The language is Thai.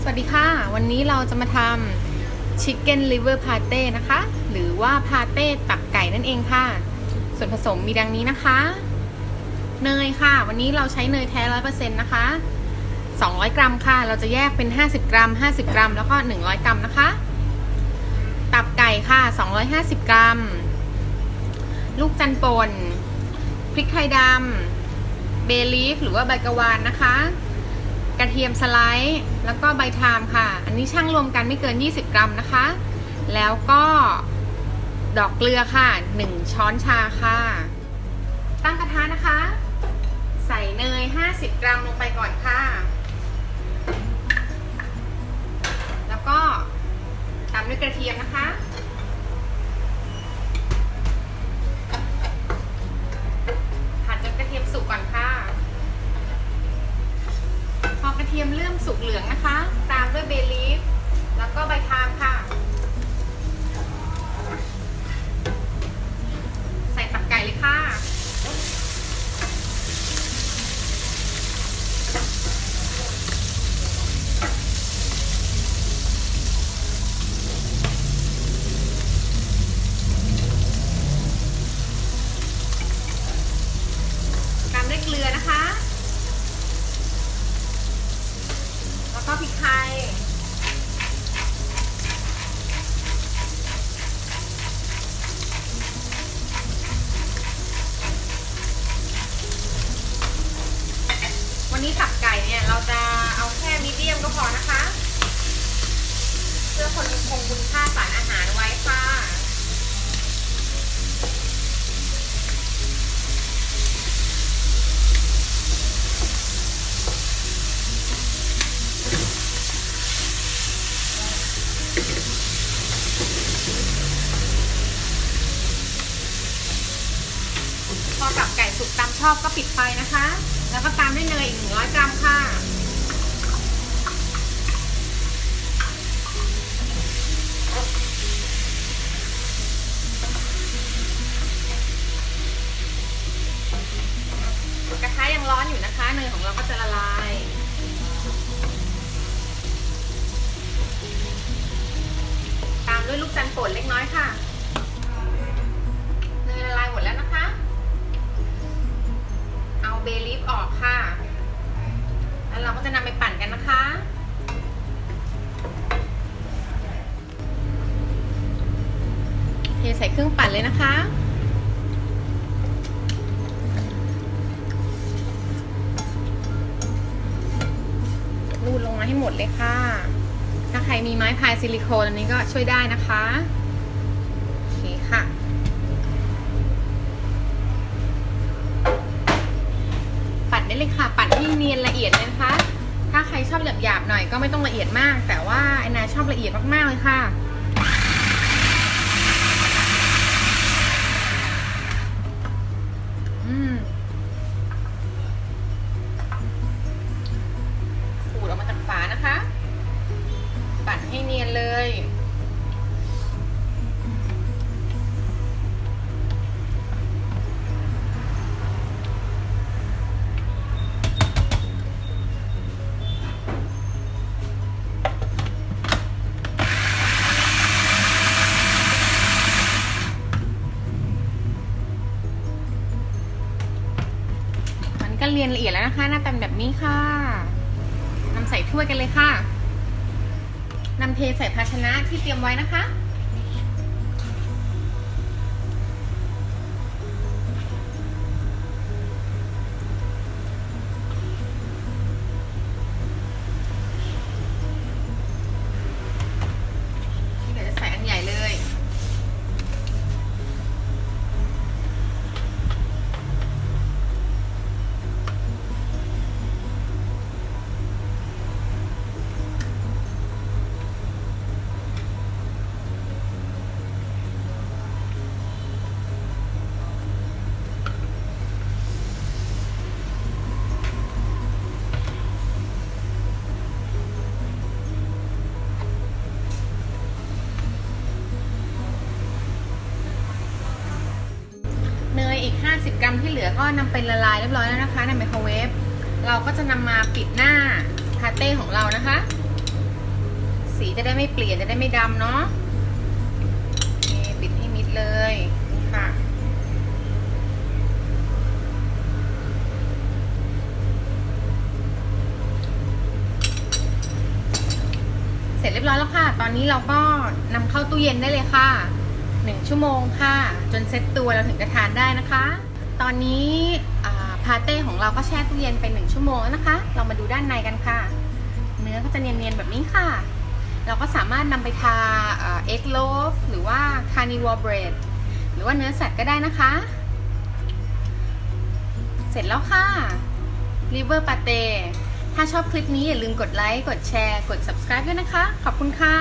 สวัสดีค่ะวันนี้เราจะมาทำ Chicken Liver Pate นะคะหรือว่าพาเต้ตับไก่นั่นเองค่ะส่วนผสมมีดังนี้นะคะเนยค่ะวันนี้เราใช้เนยแท้ 100% นะคะ200 กรัมค่ะเราจะแยกเป็น50 กรัม50 กรัมแล้วก็100 กรัมนะคะตับไก่ค่ะ250 กรัมลูกจันป่นพริกไทยดำเบลีฟหรือว่าใบกะวานนะคะกระเทียมสไลด์แล้วก็ใบไทม์ค่ะอันนี้ชั่งรวมกันไม่เกิน20 กรัมนะคะแล้วก็ดอกเกลือค่ะ1 ช้อนชาค่ะตั้งกระทะนะคะใส่เนย50 กรัมลงไปก่อนค่ะแล้วก็ตามด้วยกระเทียมนะคะผัดจนกระเทียมสุกก่อนค่ะพอกระเทียมเริ่มสุกเหลืองนะคะตามด้วยเบลีฟแล้วก็ใบไทม์ค่ะใส่ตับไก่เลยค่ะตามด้วยเกลือนะคะแล้วก็พริกไทยวันนี้ตับไก่เนี่ยเราจะเอาแค่มีเดียมก็พอนะคะเพื่อคงคุณค่าสารอาหารไว้ค่ะพอตับไก่สุกตามชอบก็ปิดไฟนะคะแล้วก็ตามด้วยเนยอีก100 กรัมค่ะกระทะยังร้อนอยู่นะคะเนยของเราก็จะละลายตามด้วยลูกจันทร์ป่นเล็กน้อยค่ะเนยละลายหมดแล้วนะคะเอาเบลีฟออกค่ะแล้วเราก็จะนำไปปั่นกันนะคะเทใส่เครื่องปั่นเลยนะคะรูดลงมาให้หมดเลยค่ะถ้าใครมีไม้พายซิลิโคนอันนี้ก็ช่วยได้นะคะโอเคค่ะปั่นได้เลยค่ะปั่นให้เนียนละเอียดเลยนะคะถ้าใครชอบหยาบๆหน่อยก็ไม่ต้องละเอียดมากแต่ว่าไอ้นาชอบละเอียดมากๆเลยค่ะขูดออกมาจากฝานะคะปั่นให้เนียนเลยก็เรียนละเอียดแล้วนะคะหน้าตาแบบนี้ค่ะนำใส่ถ้วยกันเลยค่ะนำเทใส่ภาชนะที่เตรียมไว้นะคะเดี๋ยวจะใส่อันใหญ่เลยอีก50 กรัมที่เหลือก็นำไปละลายเรียบร้อยแล้วนะคะในไมโครเวฟเราก็จะนำมาปิดหน้าพาเต้ของเรานะคะ สีจะได้ไม่เปลี่ยนจะได้ไม่ดำเนาะปิดให้มิดเลยนี่ค่ะเสร็จเรียบร้อยแล้วค่ะ ตอนนี้เราก็นำเข้าตู้เย็นได้เลยค่ะ1 ชั่วโมงค่ะจนเซ็ตตัวเราถึงจะทานได้นะคะ ตอนนี้พาเต้ของเราก็แช่ตู้เย็นไป1 ชั่วโมงแล้วนะคะ เรามาดูด้านในกันค่ะเนื้อก็จะเนียนๆแบบนี้ค่ะเราก็สามารถนำไปทาเอ็กโลฟหรือว่าคาร์นิวอร์เบรดหรือว่าเนื้อสัตว์ก็ได้นะคะ เสร็จแล้วค่ะ liver pate ถ้าชอบคลิปนี้อย่าลืมกดไลค์กดแชร์กด subscribe ด้วยนะคะขอบคุณค่ะ